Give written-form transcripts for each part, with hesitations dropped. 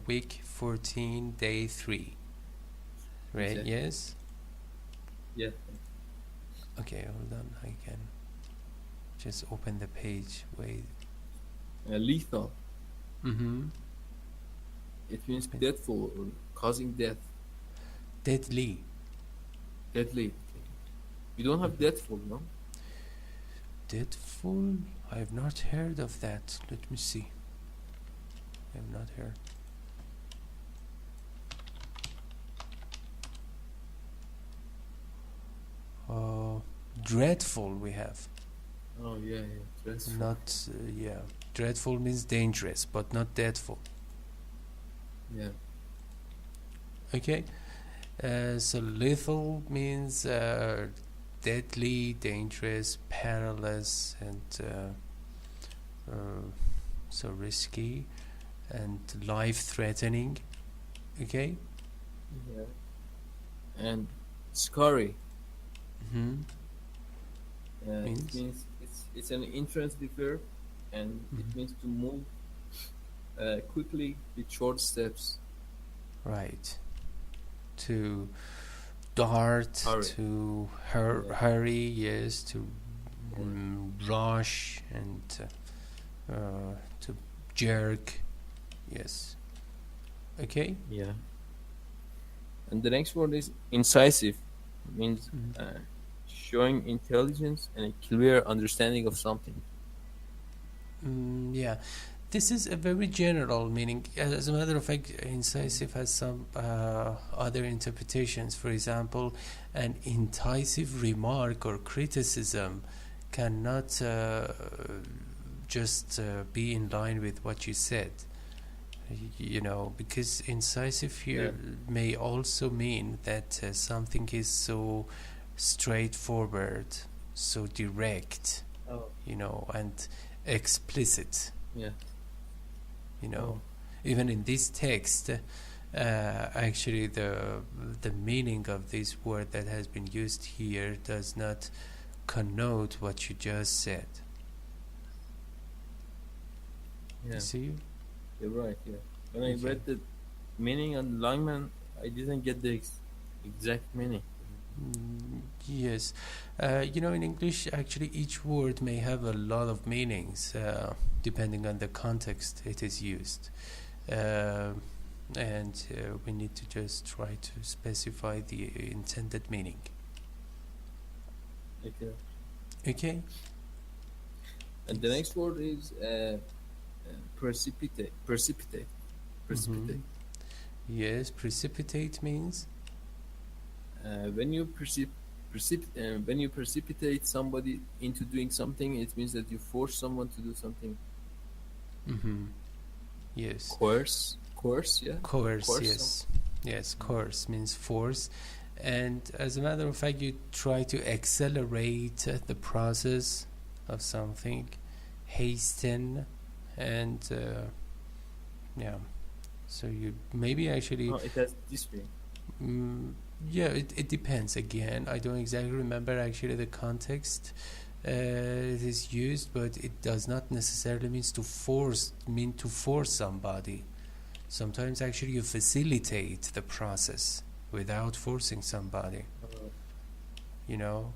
Week 14, day 3. Right? Exactly. Yes? Yeah. Okay, hold on. I can just open the page. Wait. Lethal. Mm-hmm. It means deathful or causing death. Deadly. Deadly. You don't have deathful, no? Deadful? I have not heard of that. Let me see. I have not heard. Dreadful we have. Oh, yeah. Dreadful. Not, yeah. Dreadful means dangerous, but not deadful. Yeah. Okay. So lethal means deadly, dangerous, perilous, and so risky, and life-threatening. Okay. Yeah. And scurry. Mm-hmm. It means it's an intransitive verb, and it means to move quickly with short steps. Right. To dart, Hurry. to hurry, yes, to rush, and to jerk, yes. Okay. Yeah. And the next word is incisive. It means showing intelligence and a clear understanding of something. Yeah, this is a very general meaning. As a matter of fact, incisive has some other interpretations. For example, an incisive remark or criticism cannot just be in line with what you said. You know, because incisive here may also mean that something is so straightforward, so direct, you know, and explicit. Yeah. You know, even in this text, actually the meaning of this word that has been used here does not connote what you just said. Yeah. You see? You're right, yeah. When I read the meaning and alignment, I didn't get the exact meaning. Yes. You know, in English, actually, each word may have a lot of meanings, depending on the context it is used. And we need to just try to specify the intended meaning. Okay. Okay? And the next word is precipitate. Yes, precipitate means when you precipitate somebody into doing something, it means that you force someone to do something. Yes. Coerce, yeah. Coerce, yes. Yes, coerce means force. And as a matter of fact, you try to accelerate the process of something, hasten, and yeah. So you maybe actually. It has this meaning. Yeah, it depends. Again, I don't exactly remember actually the context it is used, but it does not necessarily mean to force somebody. Sometimes actually you facilitate the process without forcing somebody. You know,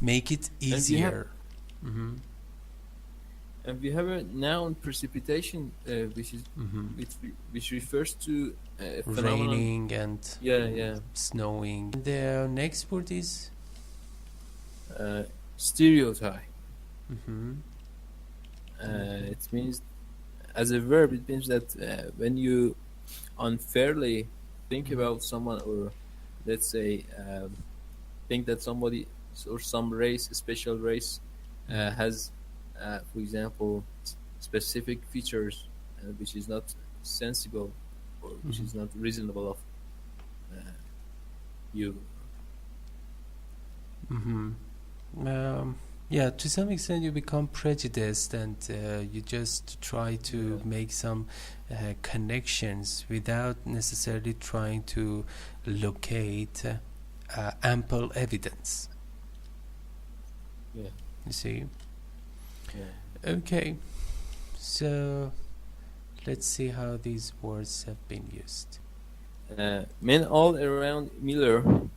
make it easier. And we have a noun precipitation, which is which refers to raining and snowing. The next word is stereotype. It means, as a verb, it means that when you unfairly think about someone, or let's say think that somebody or some race, a special race, has for example, specific features which is not sensible or which is not reasonable of you. Yeah, to some extent you become prejudiced, and you just try to make some connections without necessarily trying to locate ample evidence. Yeah. You see? Yeah. Okay, so Let's see how these words have been used. Men all around Miller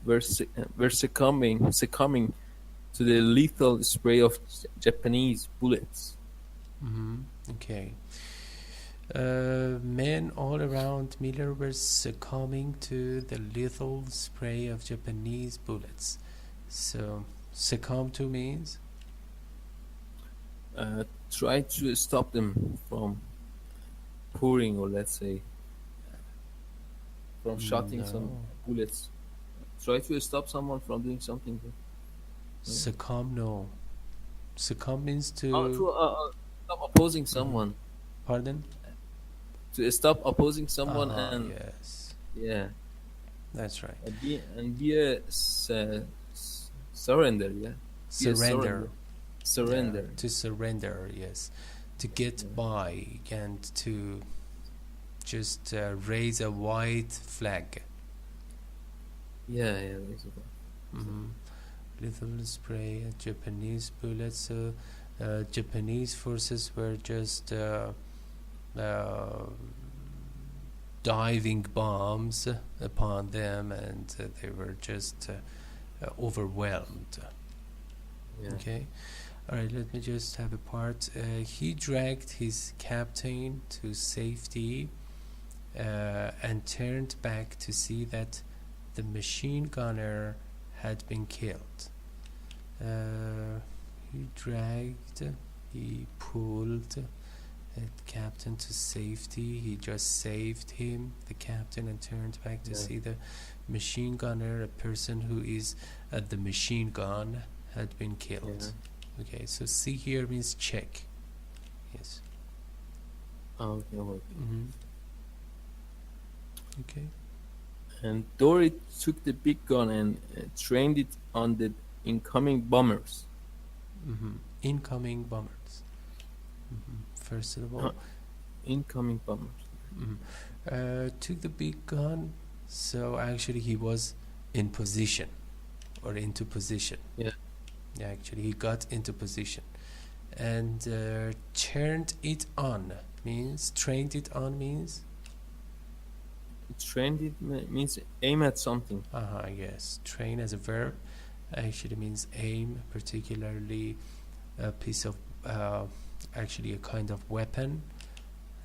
were succumbing to the lethal spray of Japanese bullets. Okay. Men all around Miller were succumbing to the lethal spray of Japanese bullets. So, succumb to means? Try to stop them from pouring, or let's say, from shotting some bullets. Try to stop someone from doing something. Succumb, no. Succumb means to... stop opposing someone. Pardon? To stop opposing someone and... Yes. Yeah. That's right. Be a surrender, yeah? Surrender. Surrender. Yeah, to surrender, yes. To get by and to just raise a white flag. Yeah, Lethal spray, Japanese bullets. So Japanese forces were just diving bombs upon them, and they were just overwhelmed. Yeah. Okay. All right, let me just have a part. He dragged his captain to safety and turned back to see that the machine gunner had been killed. He dragged, he pulled the captain to safety. He just saved him, the captain, and turned back to see the machine gunner, a person who is at the machine gun, had been killed. Yeah. Okay, so see here means check. Yes. Okay. Okay. And Dory took the big gun and trained it on the incoming bombers. Incoming bombers. First of all, incoming bombers. Took the big gun. So actually, he was in position, or into position. Yeah. Yeah, actually, he got into position, and turned it on means trained it on means. Trained it means aim at something. Yes. Train as a verb actually means aim, particularly a piece of, actually a kind of weapon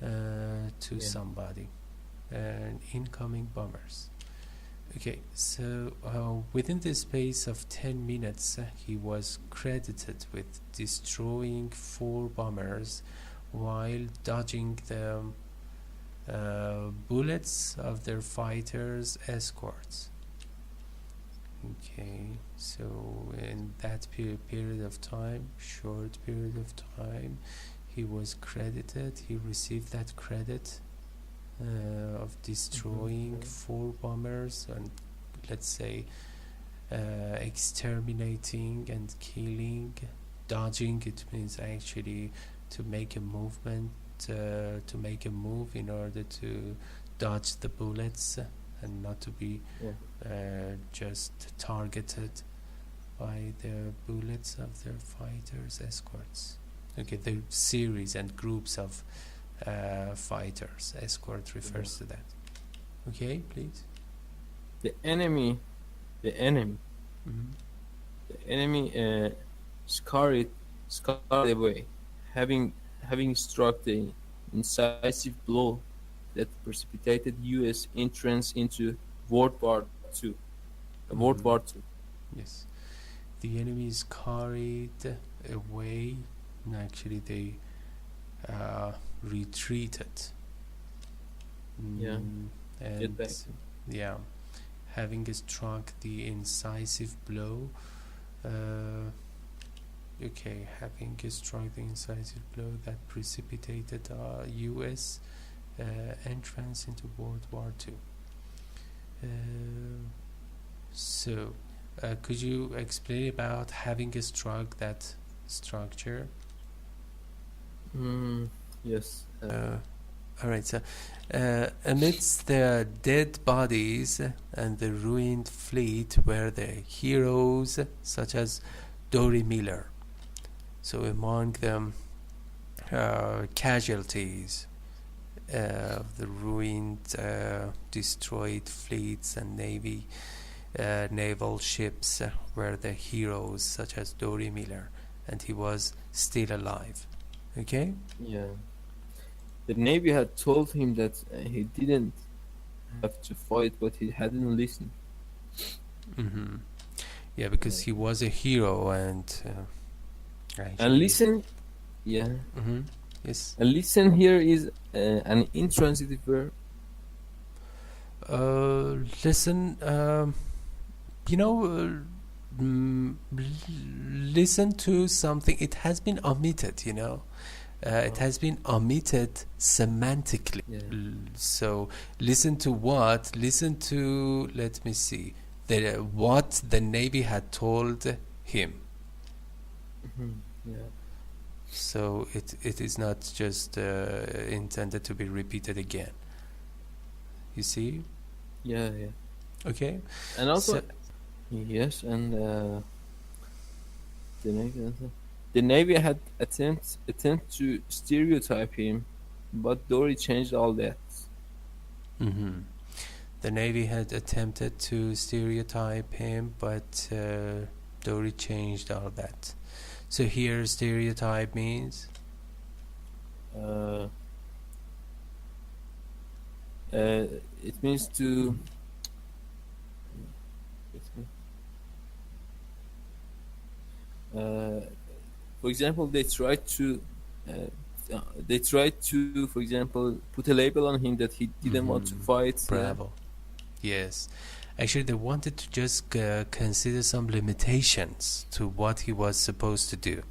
to somebody. And incoming bombers. Okay, so within the space of 10 minutes, he was credited with destroying 4 bombers while dodging the bullets of their fighters' escorts. Okay, so in that period of time, short period of time, he was credited, he received that credit of destroying 4 bombers and, let's say, exterminating and killing. Dodging, it means actually to make a movement, to make a move in order to dodge the bullets and not to be just targeted by the bullets of their fighters' escorts. Okay, the series and groups of fighters. Escort refers to that. Okay, please. The enemy scurried away, having struck the incisive blow that precipitated U.S. entrance into World War II. Yes, the enemy is carried away, and actually they retreated. And get back. Yeah, having struck the incisive blow. Okay, having struck the incisive blow that precipitated U.S. Entrance into World War II. So, could you explain about having struck that structure? Yes. All right. So, amidst the dead bodies and the ruined fleet were the heroes such as Dory Miller. So among them, casualties the ruined, destroyed fleets and naval ships were the heroes such as Dory Miller, and he was still alive. Okay? Yeah. The Navy had told him that he didn't have to fight, but he hadn't listened. Mm-hmm. Yeah, because he was a hero, and And listen, yeah. Mm-hmm. Yes. And listen here is an intransitive verb. Listen. You know, listen to something. It has been omitted. You know, it has been omitted semantically. Yeah. So listen to what? Listen to. Let me see. What the Navy had told him. Mm-hmm. Yeah. So it is not just intended to be repeated again. You see? Yeah, yeah. Okay. And also, So, yes, and the Navy had attempt to stereotype him, but Dory changed all that. mm-hmm. The Navy had attempted to stereotype him, but Dory changed all that. So here, stereotype means? It means to. For example, they tried to, for example, put a label on him that he didn't want to fight. Bravo. Yes. Actually, they wanted to just consider some limitations to what he was supposed to do.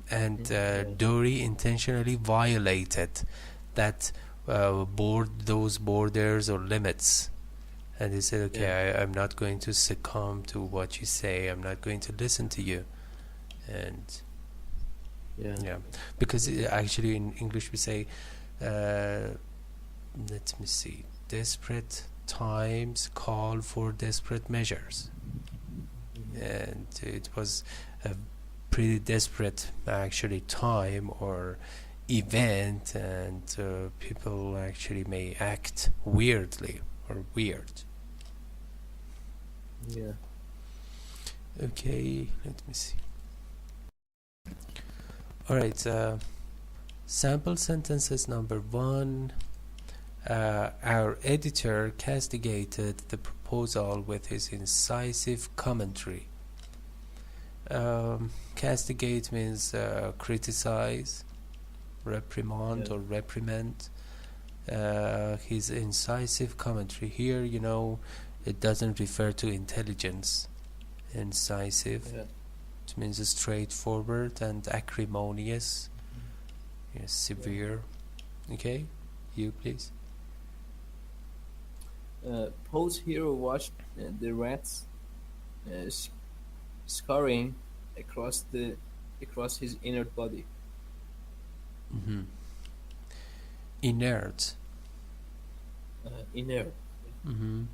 And Dory intentionally violated that those borders or limits. And he said, okay, I'm not going to succumb to what you say. I'm not going to listen to you. And yeah, because actually in English we say, let me see, desperate times call for desperate measures. And it was a pretty desperate actually time or event, and people actually may act weirdly or weird. Yeah. Okay, let me see. Alright, sample sentences number 1. Our editor castigated the proposal with his incisive commentary. Castigate means criticize, reprimand or reprimand. His incisive commentary here, you know, it doesn't refer to intelligence. Incisive, it means straightforward and acrimonious. Yes, severe. Okay, you please. Poe's hero watched the rats scurrying across his inert body. Mm-hmm. Inert. Inert. Mm-hmm.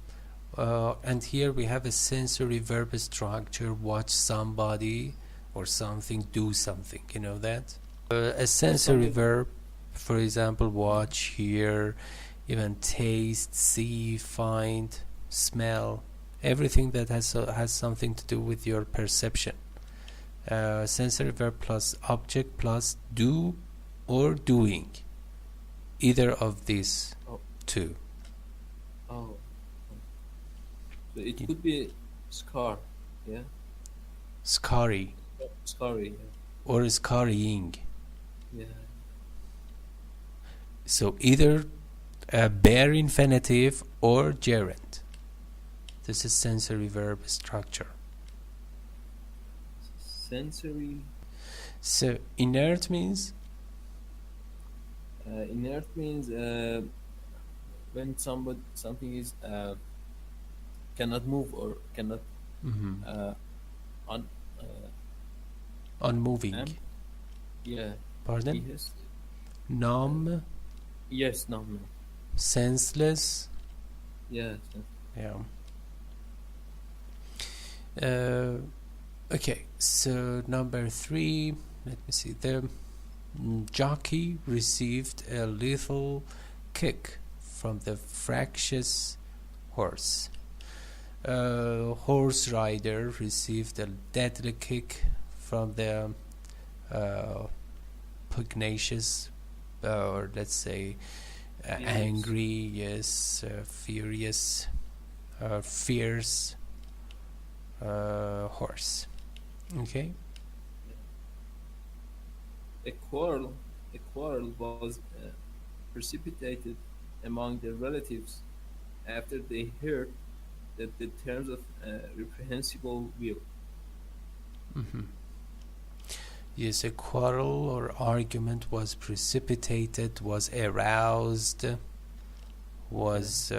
And here we have a sensory verb structure: watch somebody or something, do something. You know that? A sensory verb, for example, watch, hear, even taste, see, find, smell, everything that has something to do with your perception. Sensory verb plus object plus do or doing. Either of these two. Oh. So it could be scar, yeah? Scurry. Scurry, yeah. Or scurrying. Yeah. So either a bare infinitive or gerund. This is sensory verb structure. Sensory. So inert means? Inert means when something is cannot move or cannot unmoving. Yeah. Pardon? Yes. Numb. Yes, numb. Senseless. Yes. Yeah. Okay, so number 3, let me see, Jockey received a lethal kick from the fractious horse. Horse rider received a deadly kick from the pugnacious, or let's say angry, yes, furious, fierce horse. Okay. A quarrel was precipitated among the relatives after they heard that the terms of reprehensible will. Mm-hmm. Yes, a quarrel or argument was precipitated, was aroused, was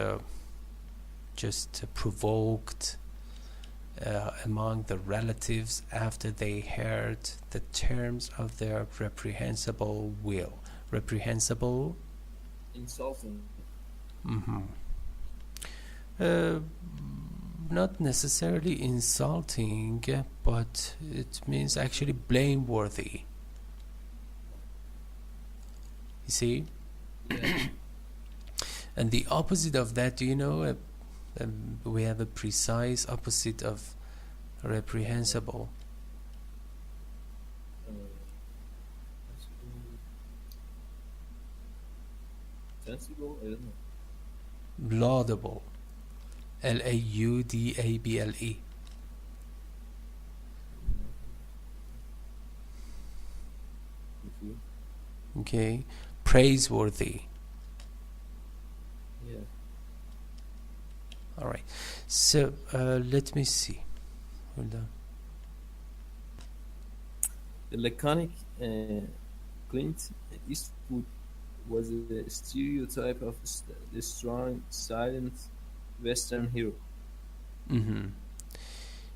just provoked among the relatives after they heard the terms of their reprehensible will. Reprehensible? Insulting. Mm-hmm. Not necessarily insulting, but it means actually blameworthy. You see? Yeah. And the opposite of that, do you know? We have a precise opposite of reprehensible. Sensible? I don't know. Laudable. Laudable. Okay. Praiseworthy. Yeah. All right. So let me see. Hold on. The laconic Clint Eastwood was a stereotype of the strong, silent Western hero. Mm-hmm.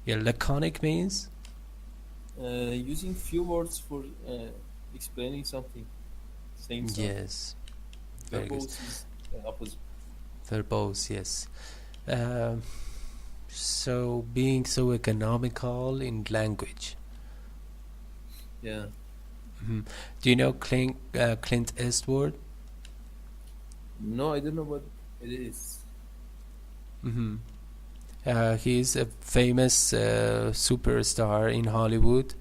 Yeah, laconic means? Using few words for explaining something, saying something. Yes. Very good. Verbose is the opposite. Verbose, yes. So being so economical in language. Yeah. Mm-hmm. Do you know Clint Eastwood? No, I don't know what it is. Mm-hmm. He's a famous superstar in Hollywood,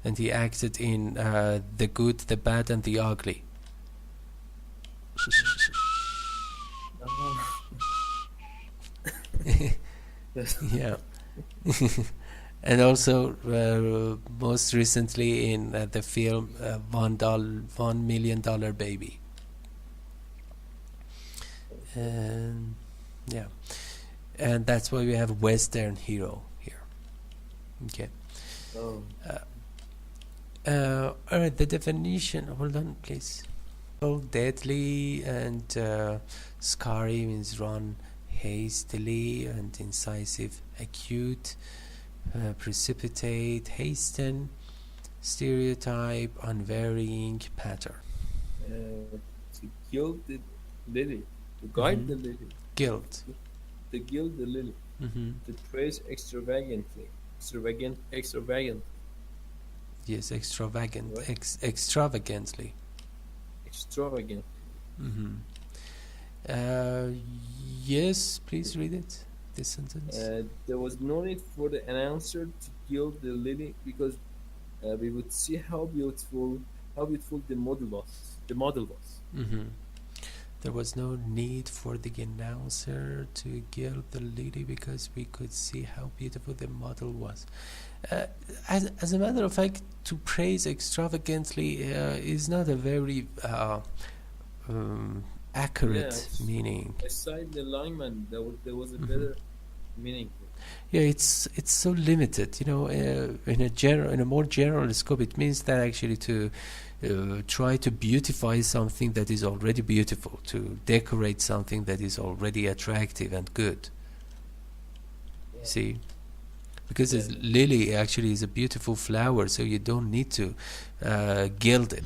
and he acted in The Good, the Bad, and the Ugly. Yeah. And also most recently in the film $1 Million Baby. And yeah, and that's why we have Western hero here. Okay. Oh. All right, the definition, hold on please. Well, deadly and scary means run hastily, and incisive, acute, precipitate, hasten, stereotype, unvarying pattern. To gild the lily, to guide the lily, Guilt. to gild the lily, to praise extravagantly, extravagant, Yes, extravagant, What? extravagantly. extravagant. Yes, please read it, this sentence. There was no need for the announcer to gild the lily because we would see how beautiful the model was. There was no need for the announcer to gild the lily because we could see how beautiful the model was. As a matter of fact, to praise extravagantly is not a very accurate meaning. Aside the lineman, there was a better meaning. Yeah, it's so limited. You know, in a more general scope, it means that actually to try to beautify something that is already beautiful, to decorate something that is already attractive and good. Yeah. See, because lily actually is a beautiful flower, so you don't need to gild it.